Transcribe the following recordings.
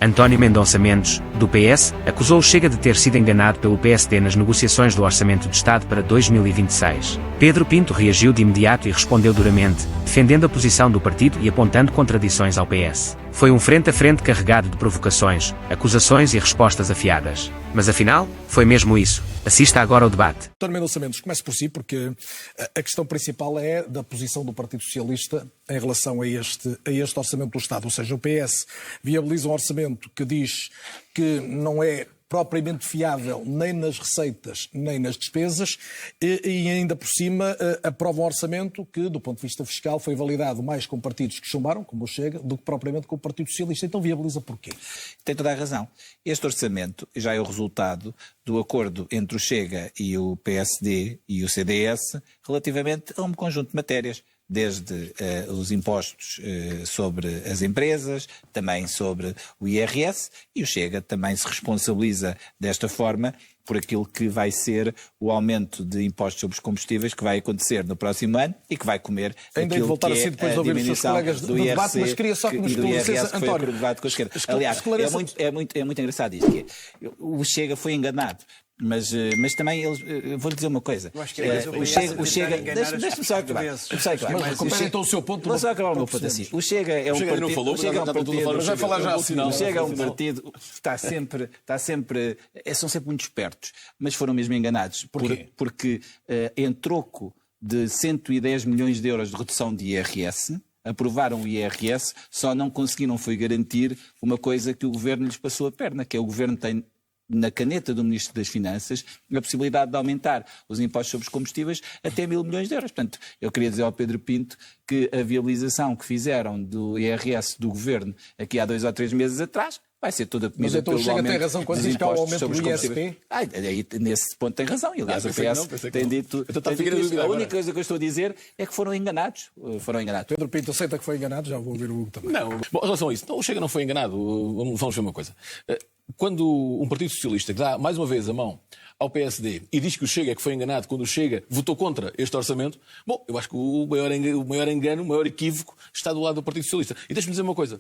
António Mendonça Mendes, do PS, acusou o Chega de ter sido enganado pelo PSD nas negociações do Orçamento de Estado para 2026. Pedro Pinto reagiu de imediato e respondeu duramente, defendendo a posição do partido e apontando contradições ao PS. Foi um frente a frente carregado de provocações, acusações e respostas afiadas. Mas afinal, foi mesmo isso. Assista agora ao debate. António Mendonça Mendes, comece por si, porque a questão principal é da posição do Partido Socialista em relação a este Orçamento do Estado. Ou seja, o PS viabiliza um orçamento que diz que não é propriamente fiável nem nas receitas nem nas despesas e ainda por cima aprova um orçamento que, do ponto de vista fiscal, foi validado mais com partidos que chumbaram, como o Chega, do que propriamente com o Partido Socialista. Então viabiliza porquê? Tem toda a razão. Este orçamento já é o resultado do acordo entre o Chega e o PSD e o CDS relativamente a um conjunto de matérias. Desde os impostos sobre as empresas, também sobre o IRS, e o Chega também se responsabiliza desta forma por aquilo que vai ser o aumento de impostos sobre os combustíveis que vai acontecer no próximo ano e que vai comer ainda aquilo voltar que assim depois de ouvir os seus colegas do do IRC, debate, mas queria só que nos esclarecesse, António. Com a esquerda. Aliás, é muito engraçado isto, que é, o Chega foi enganado. Mas também eles. Vou-lhe dizer uma coisa. O Chega. Deixa-me só acabar. Então o seu ponto. Vou só acabar o meu ponto assim. O Chega é um partido. Mas vai falar já assim. O Chega é um partido que são sempre muito espertos, mas foram mesmo enganados. Porque em troco de 110 milhões de euros de redução de IRS, aprovaram o IRS, só não conseguiram foi garantir uma coisa que o Governo lhes passou a perna, que é o Governo tem na caneta do Ministro das Finanças a possibilidade de aumentar os impostos sobre os combustíveis até 1.000 milhões de euros. Portanto, eu queria dizer ao Pedro Pinto que a viabilização que fizeram do IRS do Governo aqui há 2 ou 3 meses atrás vai ser toda comida pelo aumento. Mas então o Chega tem razão quando diz que há o aumento do ISP? Nesse ponto tem razão. Aliás, o PS tem dito... A única coisa que eu estou a dizer é que foram enganados. Pedro Pinto aceita que foi enganado? Já vou ouvir o Hugo também. Não. Bom, em relação a isso, o Chega não foi enganado. Vamos ver uma coisa. Quando um Partido Socialista que dá mais uma vez a mão ao PSD e diz que o Chega é que foi enganado quando o Chega votou contra este orçamento, bom, eu acho que o maior engano, o maior equívoco está do lado do Partido Socialista. E deixe-me dizer uma coisa.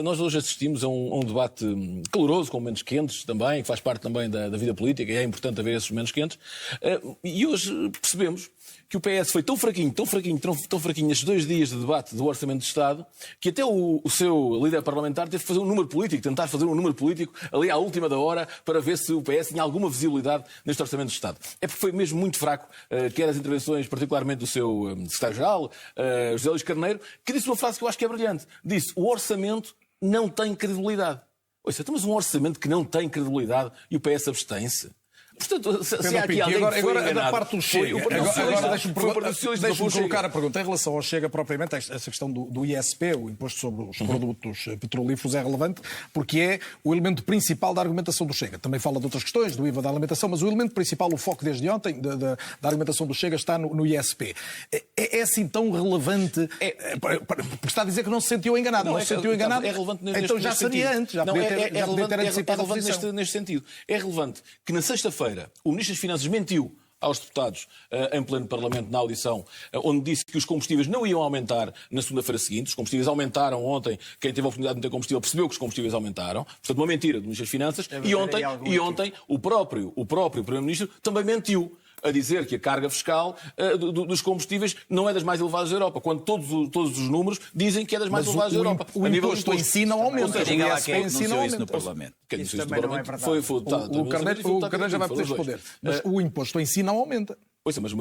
Nós hoje assistimos a um debate caloroso, com momentos quentes também, que faz parte também da vida política e é importante haver esses momentos quentes. E hoje percebemos que o PS foi tão fraquinho nestes 2 dias de debate do Orçamento de Estado, que até o seu líder parlamentar teve que fazer um número político, tentar fazer um número político ali à última da hora para ver se o PS tinha alguma visibilidade neste Orçamento de Estado. É porque foi mesmo muito fraco, quer as intervenções, particularmente do seu secretário-geral, José Luís Carneiro, que disse uma frase que eu acho que é brilhante. Disse: o orçamento não tem credibilidade. Ouça, temos um orçamento que não tem credibilidade e o PS abstém-se. Portanto, se há aqui alguém que foi enganado, da parte do Chega. Agora deixe-me colocar a pergunta. Em relação ao Chega propriamente, essa questão do ISP, o Imposto sobre os Produtos Petrolíferos, é relevante porque é o elemento principal da argumentação do Chega. Também fala de outras questões, do IVA da alimentação, mas o elemento principal, o foco desde ontem da argumentação do Chega está no ISP. É assim tão relevante? Porque está a dizer que não se sentiu enganado. Não se sentiu enganado? É relevante então já seria antes. Já podia ter antecipado a posição. Neste sentido. É relevante que na sexta-feira o Ministro das Finanças mentiu aos deputados em pleno Parlamento na audição, onde disse que os combustíveis não iam aumentar na segunda-feira seguinte. Os combustíveis aumentaram ontem. Quem teve a oportunidade de meter combustível percebeu que os combustíveis aumentaram. Portanto, uma mentira do Ministro das Finanças. E ontem o próprio Primeiro-Ministro também mentiu a dizer que a carga fiscal dos combustíveis não é das mais elevadas da Europa, quando todos os números dizem que é das mais elevadas da Europa. O imposto em si não aumenta. Ninguém lá quem anunciou isso no Parlamento. Isso também não é verdade. O Carneiro já vai poder responder. Mas o imposto em si não aumenta. Mas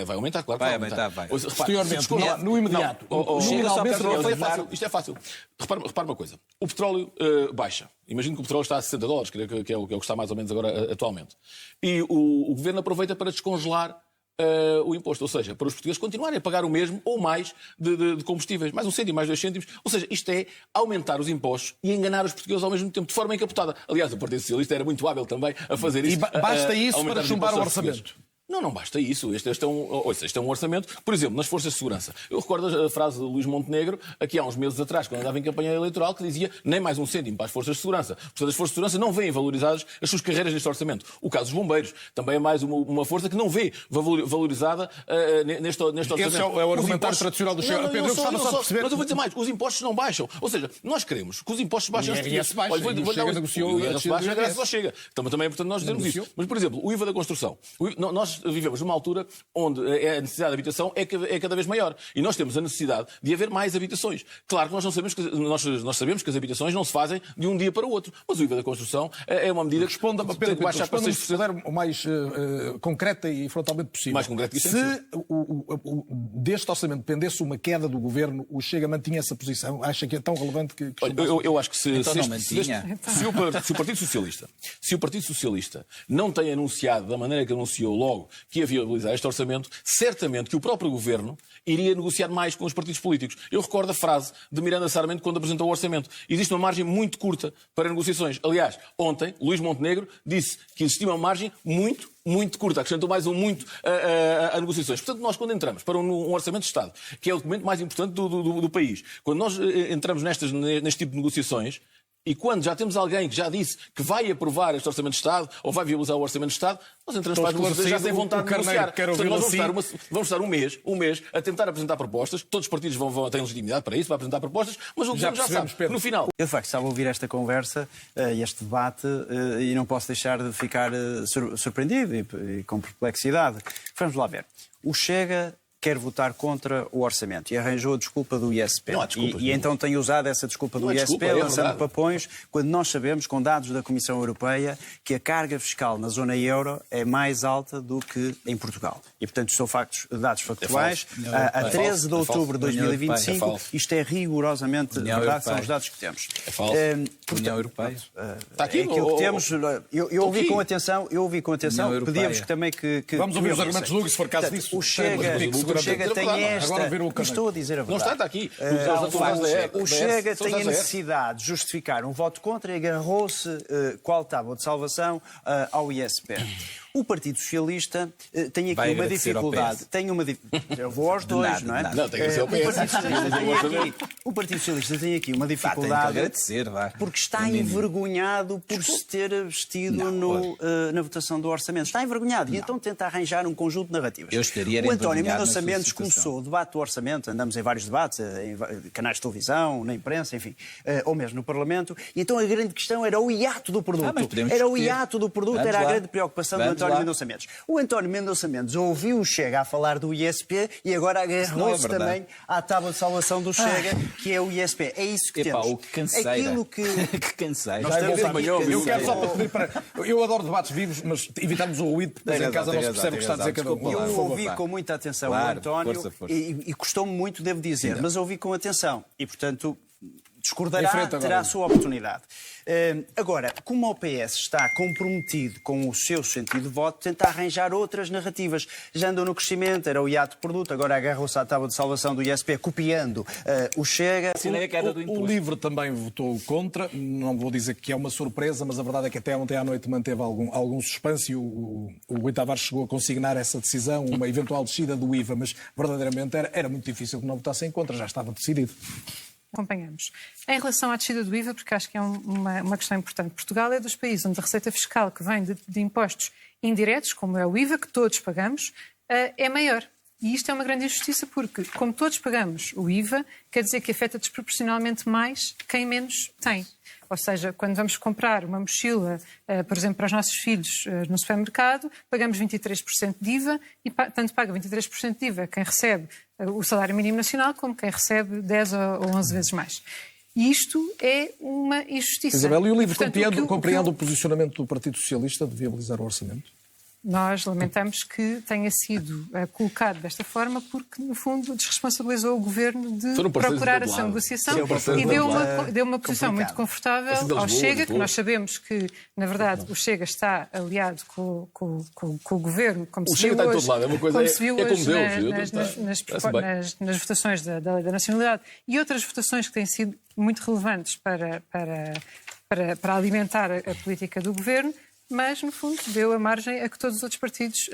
vai aumentar, claro. Vai aumentar. Posteriormente, no imediato. Isto é fácil. Repara uma coisa. O petróleo baixa. Imagino que o petróleo está a 60 dólares, que é o que está mais ou menos agora atualmente. E o Governo aproveita para descongelar o imposto. Ou seja, para os portugueses continuarem a pagar o mesmo ou mais de combustíveis. Mais 1 cêntimo, mais 2 cêntimos. Ou seja, isto é aumentar os impostos e enganar os portugueses ao mesmo tempo, de forma encapotada. Aliás, o Partido Socialista era muito hábil também a fazer isso. E basta isso para chumbar o orçamento. Não basta isso. Este é um orçamento, por exemplo, nas forças de segurança. Eu recordo a frase de Luís Montenegro, aqui há uns meses atrás, quando andava em campanha eleitoral, que dizia nem mais um cêntimo para as forças de segurança. Portanto, as forças de segurança não veem valorizadas as suas carreiras neste orçamento. O caso dos bombeiros também é mais uma força que não vê valorizada neste orçamento. Esse é o argumentário tradicional do Chega. Pedro, eu gostava só de perceber... Mas eu vou dizer mais, os impostos não baixam. Ou seja, nós queremos que os impostos baixem. O IRS baixa. Olha, O Chega negociou o IRS baixa, graças ao Chega. Também é importante nós dizermos isso. Mas, por exemplo, o IVA da construção. Nós vivemos numa altura onde a necessidade de habitação é cada vez maior. E nós temos a necessidade de haver mais habitações. Claro que nós sabemos que as habitações não se fazem de um dia para o outro. Mas o IVA da construção é uma medida que responde a baixar para 6%. O mais concreta e frontalmente possível. Mais concreto que isso. Se deste orçamento dependesse uma queda do governo, o Chega mantinha essa posição? Acha que é tão relevante que... Eu acho que se o Partido Socialista não tem anunciado da maneira que anunciou logo que ia viabilizar este orçamento, certamente que o próprio governo iria negociar mais com os partidos políticos. Eu recordo a frase de Miranda Sarmento quando apresentou o orçamento. Existe uma margem muito curta para negociações. Aliás, ontem, Luís Montenegro disse que existia uma margem muito curta, acrescentou mais muito a negociações. Portanto, nós quando entramos para um orçamento de Estado, que é o documento mais importante do país, quando nós entramos neste tipo de negociações, e quando já temos alguém que já disse que vai aprovar este Orçamento de Estado ou vai viabilizar o Orçamento de Estado, nós entramos para as negociações já sem vontade de negociar. Portanto, nós vamos estar um mês a tentar apresentar propostas. Todos os partidos têm legitimidade para isso, para apresentar propostas, mas o governo já sabe. No final... Eu, de facto, estava a ouvir esta conversa, este debate, e não posso deixar de ficar surpreendido e com perplexidade. Vamos lá ver. O Chega quer votar contra o orçamento e arranjou a desculpa do ISP. Não há desculpas, e então tem usado essa desculpa do ISP, lançando papões, quando nós sabemos, com dados da Comissão Europeia, que a carga fiscal na zona euro é mais alta do que em Portugal. E, portanto, são dados factuais. A 13 de outubro de 2025, isto é rigorosamente verdade, são os dados que temos. É falso. União Europeia. Está aqui aquilo que temos. Eu ouvi com atenção, pedíamos que também que... Vamos ouvir os argumentos do Hugo, se for caso disso. O Chega tem esta... Estou a dizer a verdade. Não está aqui. O Chega tem a necessidade de justificar um voto contra e agarrou-se, qual tábua de salvação, ao ISP. O Partido Socialista tem aqui uma dificuldade. Eu vou aos dois, não é? Não, tem que ser o PS. O Partido Socialista tem aqui uma dificuldade porque está envergonhado por se ter vestido na votação do orçamento. Está envergonhado e então tenta arranjar um conjunto de narrativas. O António Mendonça Mendes começou o debate do orçamento, andamos em vários debates, em canais de televisão, na imprensa, enfim, ou mesmo no Parlamento, e então a grande questão era o hiato do produto. Era o hiato do produto, era a grande preocupação do António Mendonça Mendes. O António Mendonça Mendes ouviu o Chega a falar do ISP e agora agarrou-se também à tábua de salvação do Chega, que é o ISP. É isso que temos. O que canseira. Aquilo que... Que canseira. Eu quero só para pedir para... Eu adoro debates vivos, mas evitamos o ruído, porque em casa não se percebe o que está a dizer cada um. Eu ouvi com muita atenção o António e custou-me muito, devo dizer, mas ouvi com atenção e, portanto, discordará, terá a sua oportunidade. Agora, como o PS está comprometido com o seu sentido de voto, tenta arranjar outras narrativas. Já andou no crescimento, era o hiato de produto, agora agarrou-se à tábua de salvação do ISP, copiando o Chega. O LIVRE também votou contra. Não vou dizer que é uma surpresa, mas a verdade é que até ontem à noite manteve algum suspense e o Rui Tavares chegou a consignar essa decisão, uma eventual descida do IVA, mas verdadeiramente era muito difícil que não votassem contra, já estava decidido. Acompanhamos. Em relação à descida do IVA, porque acho que é uma questão importante, Portugal é dos países onde a receita fiscal que vem de impostos indiretos, como é o IVA, que todos pagamos, é maior. E isto é uma grande injustiça porque, como todos pagamos o IVA, quer dizer que afeta desproporcionalmente mais quem menos tem. Ou seja, quando vamos comprar uma mochila, por exemplo, para os nossos filhos no supermercado, pagamos 23% de IVA e tanto paga 23% de IVA quem recebe o salário mínimo nacional como quem recebe 10 ou 11 vezes mais. E isto é uma injustiça. Isabel, e o LIVRE compreende o posicionamento do Partido Socialista de viabilizar o orçamento? Nós lamentamos que tenha sido colocado desta forma porque, no fundo, desresponsabilizou o Governo de procurar essa negociação e deu uma posição muito confortável ao Chega, que nós sabemos que, na verdade, o Chega está aliado com o Governo, como se viu hoje nas votações da Lei da Nacionalidade e outras votações que têm sido muito relevantes para alimentar a política do Governo. Mas, no fundo, deu a margem a que todos os outros partidos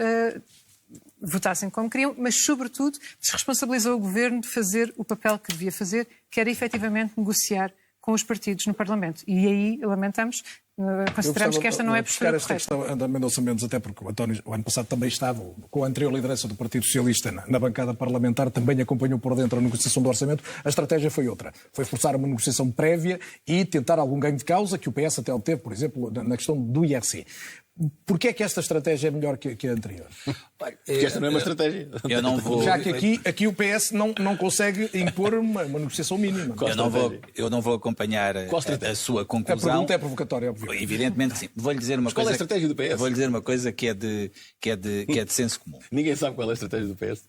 votassem como queriam, mas, sobretudo, desresponsabilizou o Governo de fazer o papel que devia fazer, que era efetivamente negociar com os partidos no Parlamento. E aí lamentamos, consideramos que esta não é a postura correta. Esta questão da Mendonça Mendes, até porque o António, o ano passado também estava, com a anterior liderança do Partido Socialista na bancada parlamentar, também acompanhou por dentro a negociação do orçamento. A estratégia foi outra. Foi forçar uma negociação prévia e tentar algum ganho de causa que o PS até obteve, por exemplo, na questão do IRC. Porquê é que esta estratégia é melhor que a anterior? Porque esta não é uma estratégia. Eu não vou... Já que aqui o PS não consegue impor uma negociação mínima. Eu não vou acompanhar a sua conclusão. A pergunta é provocatória, obviamente. Evidentemente que sim. Vou-lhe dizer uma coisa. Qual é a estratégia do PS? Vou-lhe dizer uma coisa que é de senso comum. Ninguém sabe qual é a estratégia do PS.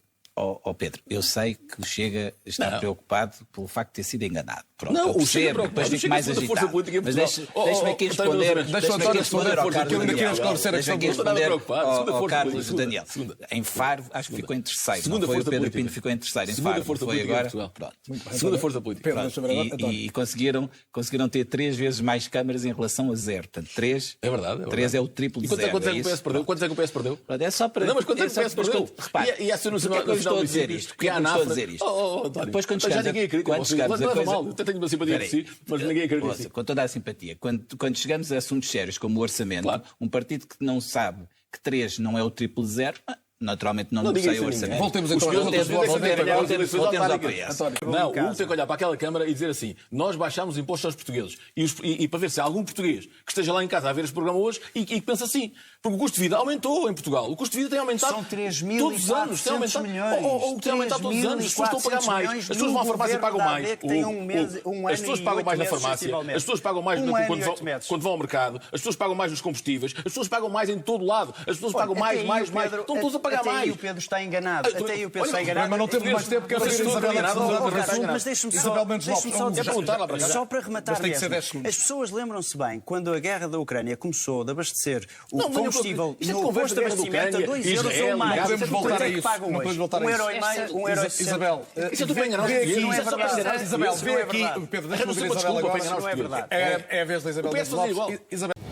Pedro, eu sei que o Chega está preocupado pelo facto de ter sido enganado. Pronto, não, eu percebo, depois fico mais agitado. Mas deixe-me aqui responder. Deixe-me aqui responder ao Carlos Daniel. Em Faro, acho que ficou em terceiro. Não foi o Pedro Pinto que ficou em terceiro. Em Faro, foi agora. Segunda força política. E conseguiram ter 3 vezes mais câmaras em relação a 0. Portanto, 3 é o triplo de 0. Quantos é que o PS perdeu? Quantos é que o PS perdeu? É só para... Não, mas quantos é que o PS perdeu? E essa no estou a dizer isto? Porque estou a dizer isto? Depois, quando chegamos a coisa... Eu tenho uma simpatia por si, mas ninguém acredita em si. Com toda a simpatia. Quando chegamos a assuntos sérios como o orçamento, um partido que não sabe que 3 não é o triplo de 0... Naturalmente não negocia o orçamento. Voltemos então ao PS. Não, tem que olhar para aquela Câmara e dizer assim: nós baixámos impostos aos portugueses. E para ver se há algum português que esteja lá em casa a ver este programa hoje e que pensa assim. Porque o custo de vida aumentou em Portugal. O custo de vida tem aumentado todos os anos. Tem aumentado. Ou tem aumentado todos os anos. As pessoas estão a pagar mais. As pessoas vão à farmácia e pagam mais. As pessoas pagam mais na farmácia. As pessoas pagam mais quando vão ao mercado. As pessoas pagam mais nos combustíveis. As pessoas pagam mais em todo lado. As pessoas pagam mais. Estão todos a pagar mais. Até aí o Pedro está enganado. Mas não temos mais tempo que a Isabel. Mas deixe-me só para rematar mesmo. As pessoas lembram-se bem, quando a guerra da Ucrânia começou de abastecer o combustível no posto de abastecimento a 2 euros ou mais. Não podemos voltar a isso. Não podemos voltar a isso. Isabel, vê aqui. Pedro, deixa-me ouvir a Isabel agora. É a vez da Isabel Lopes.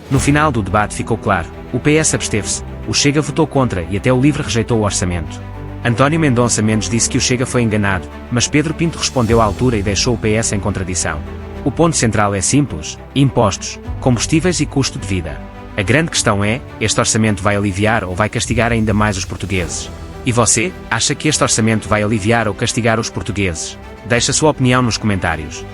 No final do debate ficou claro, o PS absteve-se, o Chega votou contra e até o LIVRE rejeitou o orçamento. António Mendonça Mendes disse que o Chega foi enganado, mas Pedro Pinto respondeu à altura e deixou o PS em contradição. O ponto central é simples: impostos, combustíveis e custo de vida. A grande questão é, este orçamento vai aliviar ou vai castigar ainda mais os portugueses? E você, acha que este orçamento vai aliviar ou castigar os portugueses? Deixe a sua opinião nos comentários.